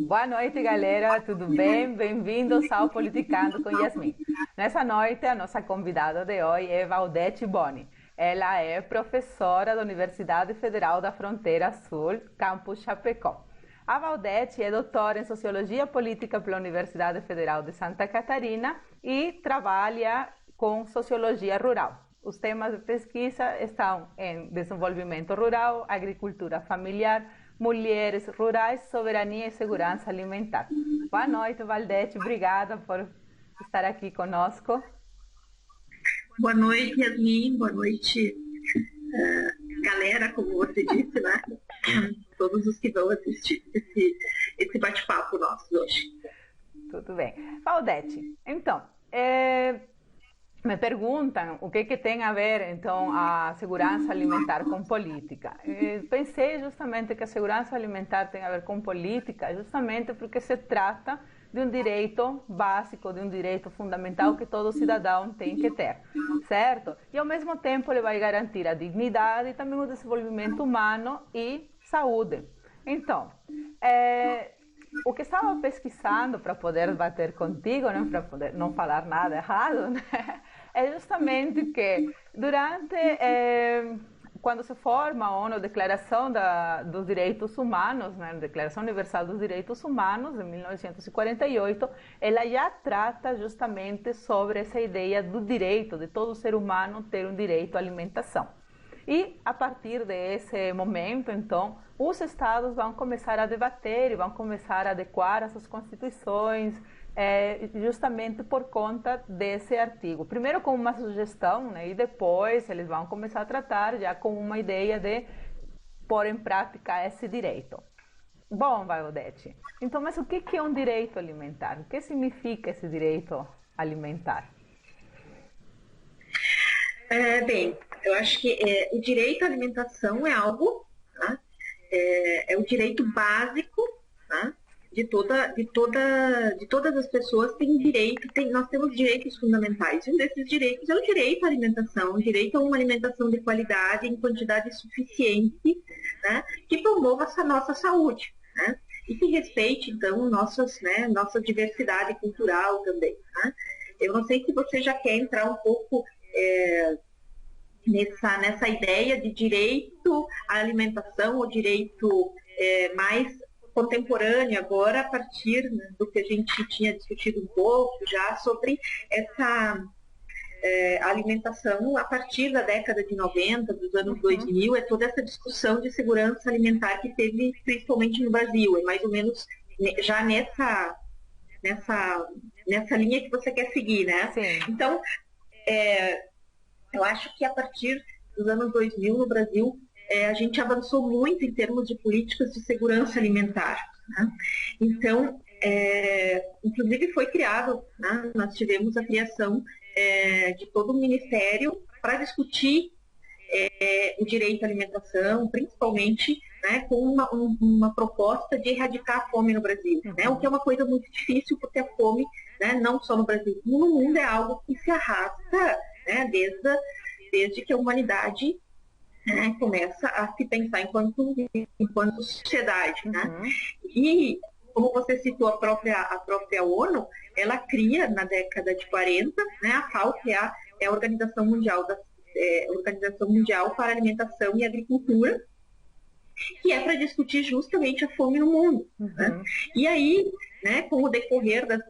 Boa noite, galera, tudo bem? Bem-vindos ao Politicando com Yasmin. Nessa noite, a nossa convidada de hoje é Valdete Boni. Ela é professora da Universidade Federal da Fronteira Sul, campus Chapecó. A Valdete é doutora em Sociologia Política pela Universidade Federal de Santa Catarina e trabalha com Sociologia Rural. Os temas de pesquisa estão em desenvolvimento rural, agricultura familiar, mulheres rurais, soberania e segurança alimentar. Boa noite, Valdete. Obrigada por estar aqui conosco. Boa noite, Yasmin. Boa noite, galera, como você disse, né? Todos os que vão assistir esse bate-papo nosso hoje. Tudo bem. Valdete, então, me perguntam o que tem a ver, então, a segurança alimentar com política. Pensei justamente que a segurança alimentar tem a ver com política, justamente porque se trata de um direito básico, de um direito fundamental que todo cidadão tem que ter, certo? E, ao mesmo tempo, ele vai garantir a dignidade e também o desenvolvimento humano e saúde. Então, o que estava pesquisando para poder bater contigo, né, para poder não falar nada errado, né, é justamente que durante quando se forma a ONU, a Declaração dos Direitos Humanos, né, a Declaração Universal dos Direitos Humanos, de 1948, ela já trata justamente sobre essa ideia do direito, de todo ser humano ter um direito à alimentação. E, a partir desse momento, então, os estados vão começar a debater e vão começar a adequar as suas constituições, justamente por conta desse artigo. Primeiro com uma sugestão, né, e depois eles vão começar a tratar já com uma ideia de pôr em prática esse direito. Bom, Valdete, então, mas o que é um direito alimentar? O que significa esse direito alimentar? Bem, eu acho que o direito à alimentação é algo, tá? É o direito básico, tá? De todas as pessoas têm direito, nós temos direitos fundamentais. Um desses direitos é o direito à alimentação, o direito a uma alimentação de qualidade em quantidade suficiente, né, que promova a nossa saúde, né, e que respeite, então, nossa diversidade cultural também. Né. Eu não sei se você já quer entrar um pouco nessa ideia de direito à alimentação, ou direito mais contemporâneo agora, a partir, né, do que a gente tinha discutido um pouco já sobre essa alimentação a partir da década de 90, dos anos 2000, toda essa discussão de segurança alimentar que teve principalmente no Brasil, é mais ou menos já nessa linha que você quer seguir, né? Sim. Então, eu acho que a partir dos anos 2000 no Brasil, a gente avançou muito em termos de políticas de segurança alimentar. Né? Então, inclusive foi criado, né? Nós tivemos a criação de todo um ministério para discutir o direito à alimentação, principalmente, né, com uma proposta de erradicar a fome no Brasil, né, o que é uma coisa muito difícil, porque a fome, né, não só no Brasil, como no mundo, é algo que se arrasta, né, desde que a humanidade, né, começa a se pensar enquanto sociedade. Né? E, como você citou, a própria ONU, ela cria na década de 40, né, a FAO, que é a Organização Mundial para a Alimentação e Agricultura, que é para discutir justamente a fome no mundo. Né? E aí, né, com o decorrer das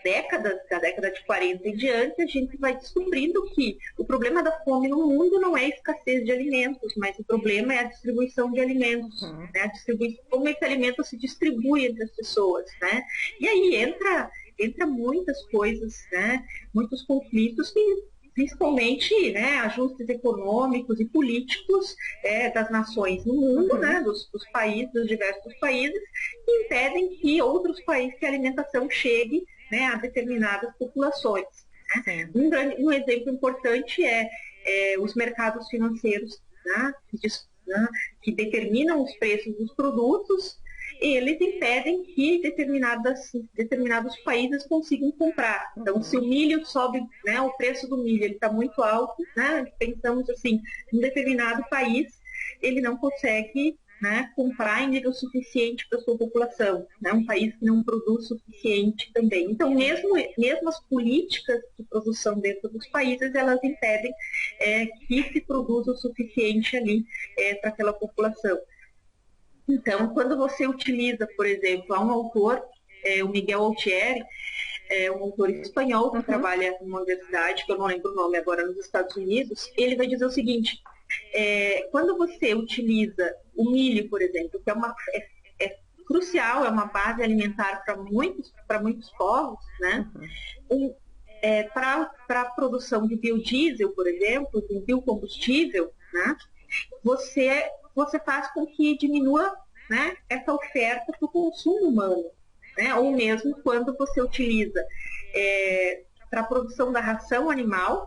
décadas, da década de 40 em diante, a gente vai descobrindo que o problema da fome no mundo não é a escassez de alimentos, mas o problema é a distribuição de alimentos, né? Como esse alimento se distribui entre as pessoas. Né? E aí entra muitas coisas, né? Muitos conflitos que, principalmente, né, ajustes econômicos e políticos das nações no mundo, né, dos diversos países, que impedem que outros países, que a alimentação chegue, né, a determinadas populações. Né? Um exemplo importante é os mercados financeiros, né, que determinam os preços dos produtos. Eles impedem que determinados países consigam comprar. Então, se o milho sobe, né, o preço do milho está muito alto, né, pensamos assim, um determinado país, ele não consegue, né, comprar em nível suficiente para a sua população, né, um país que não produz suficiente também. Então, mesmo as políticas de produção dentro dos países, elas impedem que se produza o suficiente ali para aquela população. Então, quando você utiliza, por exemplo, há um autor, o Miguel Altieri, um autor espanhol que trabalha numa universidade, que eu não lembro o nome agora, nos Estados Unidos, ele vai dizer o seguinte: quando você utiliza o milho, por exemplo, que é crucial, é uma base alimentar para muitos povos, né? Para a produção de biodiesel, por exemplo, de biocombustível, né? Você faz com que diminua, né, essa oferta para o consumo humano. Né? Ou mesmo quando você utiliza para a produção da ração animal,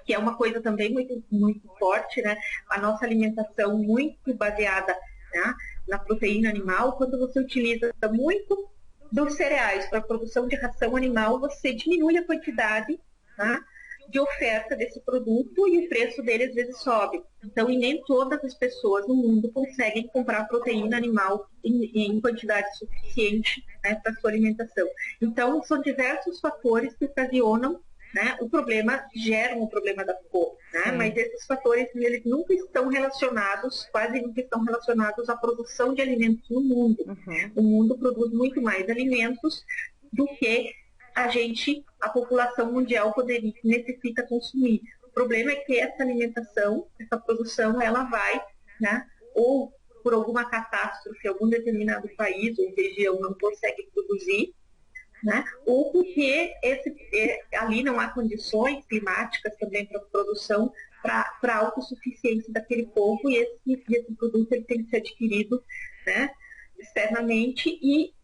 que é uma coisa também muito, muito forte, né? A nossa alimentação muito baseada, né, na proteína animal. Quando você utiliza muito dos cereais para a produção de ração animal, você diminui a quantidade, tá, de oferta desse produto e o preço dele às vezes sobe. Então, e nem todas as pessoas no mundo conseguem comprar proteína animal em quantidade suficiente, né, para sua alimentação. Então, são diversos fatores que ocasionam, né, o problema, geram o problema da fome, né? Mas esses fatores, eles nunca estão relacionados, quase nunca estão relacionados à produção de alimentos no mundo. O mundo produz muito mais alimentos do que a população mundial necessita consumir. O problema é que essa alimentação, essa produção, ela vai, né, ou por alguma catástrofe, algum determinado país ou região não consegue produzir, né, ou porque ali não há condições climáticas também para a produção, para a autossuficiência daquele povo, e esse produto ele tem que ser adquirido, né, externamente e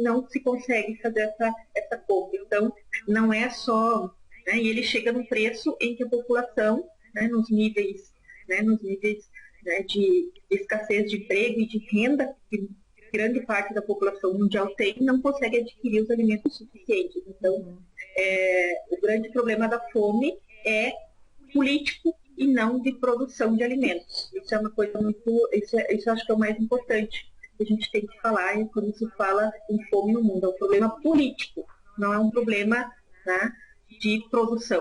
não se consegue fazer essa compra. Então, não é só... Né, e ele chega no preço em que a população, né, nos níveis, né, de escassez de emprego e de renda, que grande parte da população mundial tem, não consegue adquirir os alimentos suficientes. Então, o grande problema da fome é político e não de produção de alimentos. Isso é uma coisa muito... Isso acho que é o mais importante que a gente tem que falar quando se fala em fome no mundo. É um problema político, não é um problema, né, de produção.